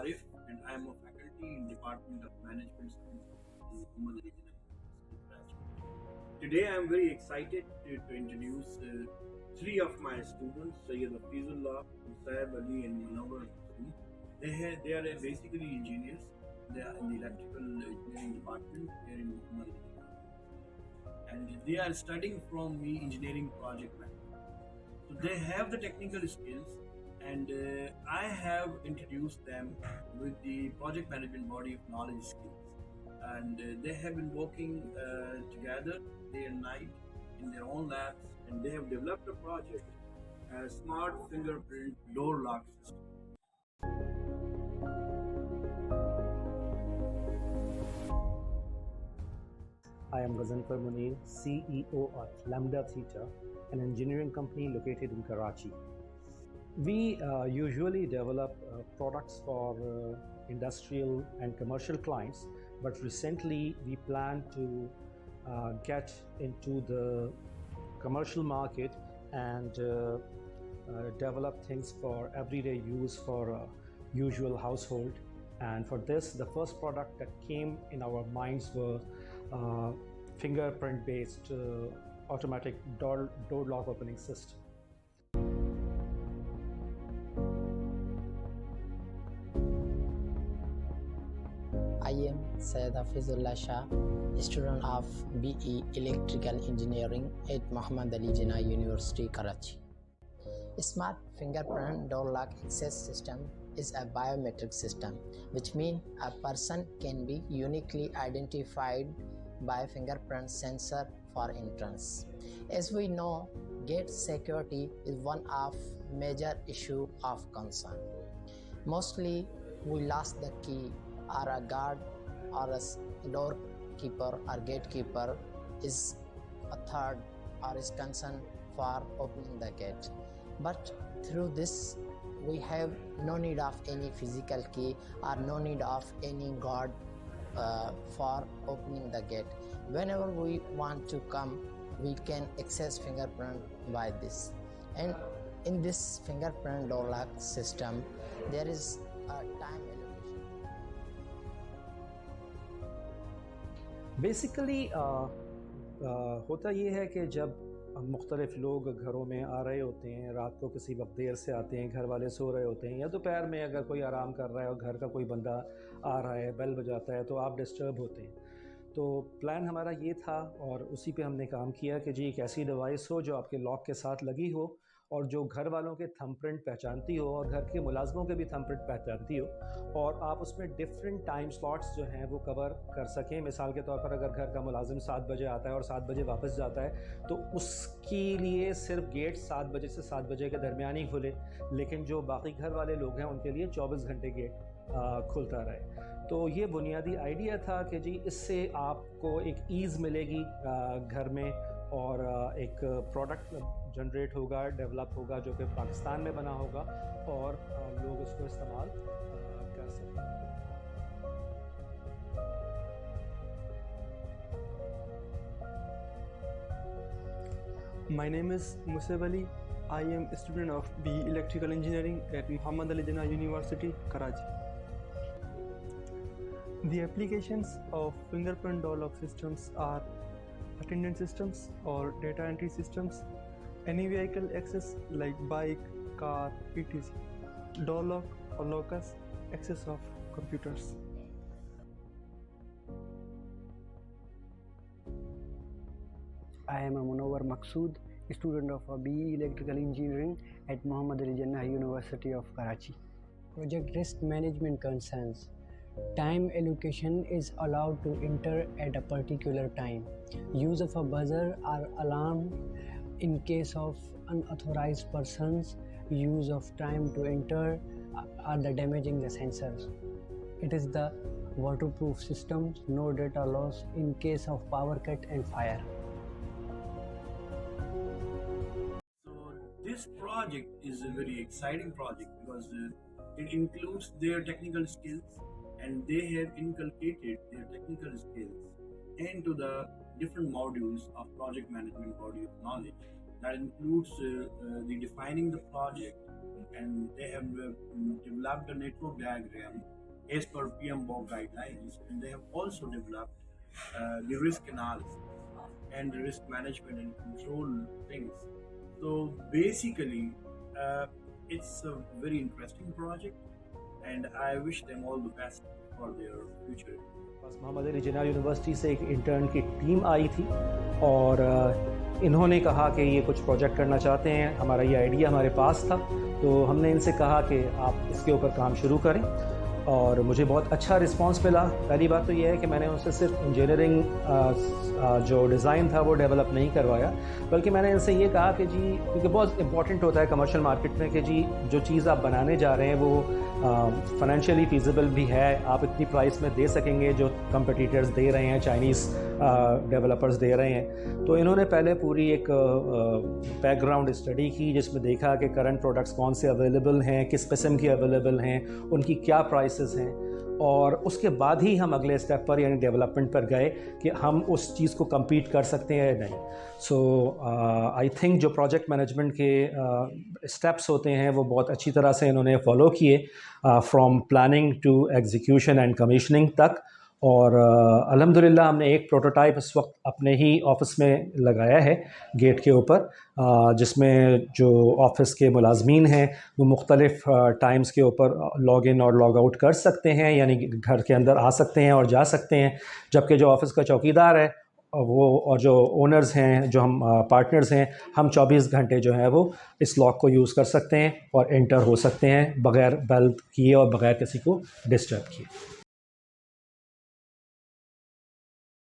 Arif, and I am a faculty in Department of Management Science in Muhammad Ali Jinnah University, Karachi. Today, I am very excited to introduce three of my students, Sayyid Hafizullah, Musaib Ali, and Munawar Hussain. They are basically engineers. They are in the electrical engineering department here in Muhammad Ali Jinnah University, and they are studying from me engineering project management. So they have the technical skills, and I have introduced them with the project management body of knowledge skills. And they have been working together day and night in their own labs, and they have developed a project, a smart fingerprint door lock system. I am Gazanfar Munir, CEO of Lambda Theta, an engineering company located in Karachi. We usually develop products for industrial and commercial clients, but recently we plan to get into the commercial market and develop things for everyday use for usual household. And for this, the first product that came in our minds were fingerprint-based automatic door lock opening system. I am Syed Hafizullah Shah, student of BE Electrical Engineering at Muhammad Ali Jinnah University, Karachi. Smart fingerprint door lock access system is a biometric system, which means a person can be uniquely identified by fingerprint sensor for entrance. As we know, gate security is one of major issue of concern. Mostly we lost the key, or a guard or a doorkeeper or gatekeeper is a third or is concerned for opening the gate. But through this, we have no need of any physical key or no need of any guard for opening the gate. Whenever we want to come, we can access fingerprint by this. And in this fingerprint door lock system, there is a time allocation. Basically होता ये है कि जब मुख्तलिफ लोग घरों में आ रहे होते हैं, रात को किसी वक्त देर से आते हैं, घर वाले सो रहे होते हैं, या दोपहर में अगर कोई आराम कर रहा है और घर का कोई बंदा आ रहा है, बेल बजाता है, तो आप डिस्टर्ब होते हैं। तो प्लान हमारा ये था और उसी पे हमने काम किया कि जी एक ऐसी डिवाइस हो जो आपके लॉक के साथ लगी हो और जो घर वालों के थंबप्रिंट पहचानती हो और घर के मुलाजमों के भी थंबप्रिंट पहचानती हो, और आप उसमें डिफरेंट टाइम स्लॉट्स जो हैं वो कवर कर सकें। मिसाल के तौर पर अगर घर का मुलाजिम 7 बजे आता है और 7 बजे वापस जाता है, तो उसके लिए सिर्फ गेट 7 बजे से 7 बजे के दरमियान ही खुले, लेकिन जो बाकी घर वाले लोग हैं उनके लिए 24 घंटे गेट खुलता रहे। तो ये बुनियादी आइडिया था कि जी इससे आपको एक ईज़ मिलेगी घर में, और एक प्रोडक्ट जनरेट होगा, डेवलप होगा जो कि पाकिस्तान में बना होगा और लोग उसको इस्तेमाल कर सकते हैं। My name is Musaib Ali. I am a student of BE Electrical Engineering at Muhammad Ali Jinnah University, Karachi. The applications of fingerprint door lock systems are attendant systems or data entry systems, any vehicle access like bike, car, etc. Door lock or locus, access of computers. I am a Munawar Maqsood, student of BE Electrical Engineering at Muhammad Ali Jinnah University of Karachi. Project risk management concerns. Time allocation is allowed to enter at a particular time. Use of a buzzer or alarm in case of unauthorized persons. Use of time to enter are the damaging the sensors. It is the waterproof systems, no data loss in case of power cut and fire. So this project is a very exciting project because it includes their technical skills, and they have inculcated their technical skills into the different modules of project management body of knowledge. That includes the defining the project, and they have developed a network diagram as per PMBOK guidelines, and they have also developed the risk analysis and the risk management and control things. So basically, uh, it's a very interesting project, and I wish them all the best for their future. पास Mohammad Ali Jinnah university से एक intern की team आई थी और इन्होंने कहा कि ये कुछ प्रोजेक्ट करना चाहते हैं, हमारा ये आइडिया हमारे पास था, तो हमने इनसे कहा कि आप इसके ऊपर काम शुरू करें और मुझे बहुत अच्छा रिस्पांस मिला। पहली बात तो ये है कि मैंने उनसे सिर्फ इंजीनियरिंग जो डिज़ाइन था वो डेवलप नहीं करवाया, बल्कि मैंने इनसे ये कहा कि जी, क्योंकि बहुत इंपॉर्टेंट होता है कमर्शियल मार्केट में कि जी जो चीज़ आप बनाने जा रहे हैं वो फाइनेंशियली फीजिबल भी है, आप इतनी प्राइस में दे सकेंगे जो कंपटीटर्स दे रहे हैं, चाइनीज़ डेवलपर्स दे रहे हैं। तो इन्होंने पहले पूरी एक बैकग्राउंड स्टडी की जिसमें देखा कि करंट प्रोडक्ट्स कौन से अवेलेबल हैं, किस किस्म के अवेलेबल हैं, उनकी क्या प्राइसेस हैं, और उसके बाद ही हम अगले स्टेप पर यानी डेवलपमेंट पर गए कि हम उस चीज़ को compete कर सकते हैं या नहीं। सो आई थिंक जो प्रोजेक्ट मैनेजमेंट के स्टेप्स होते हैं वो बहुत अच्छी तरह से इन्होंने फॉलो किए, from planning to execution and commissioning तक। और अल्हम्दुलिल्लाह हमने एक प्रोटोटाइप इस वक्त अपने ही ऑफ़िस में लगाया है गेट के ऊपर, जिसमें जो ऑफ़िस के मुलाजमीन हैं वो मुख्तलिफ़ टाइम्स के ऊपर लॉग इन और लॉग आउट कर सकते हैं, यानी घर के अंदर आ सकते हैं और जा सकते हैं, जबकि जो ऑफ़िस का चौकीदार है वो और जो ओनर्स हैं, जो हम पार्टनर्स हैं, हम 24 घंटे जो है वो इस लॉक को यूज़ कर सकते हैं और एंटर हो सकते हैं बग़ैर बेल किए और बग़ैर किसी को डिस्टर्ब किए।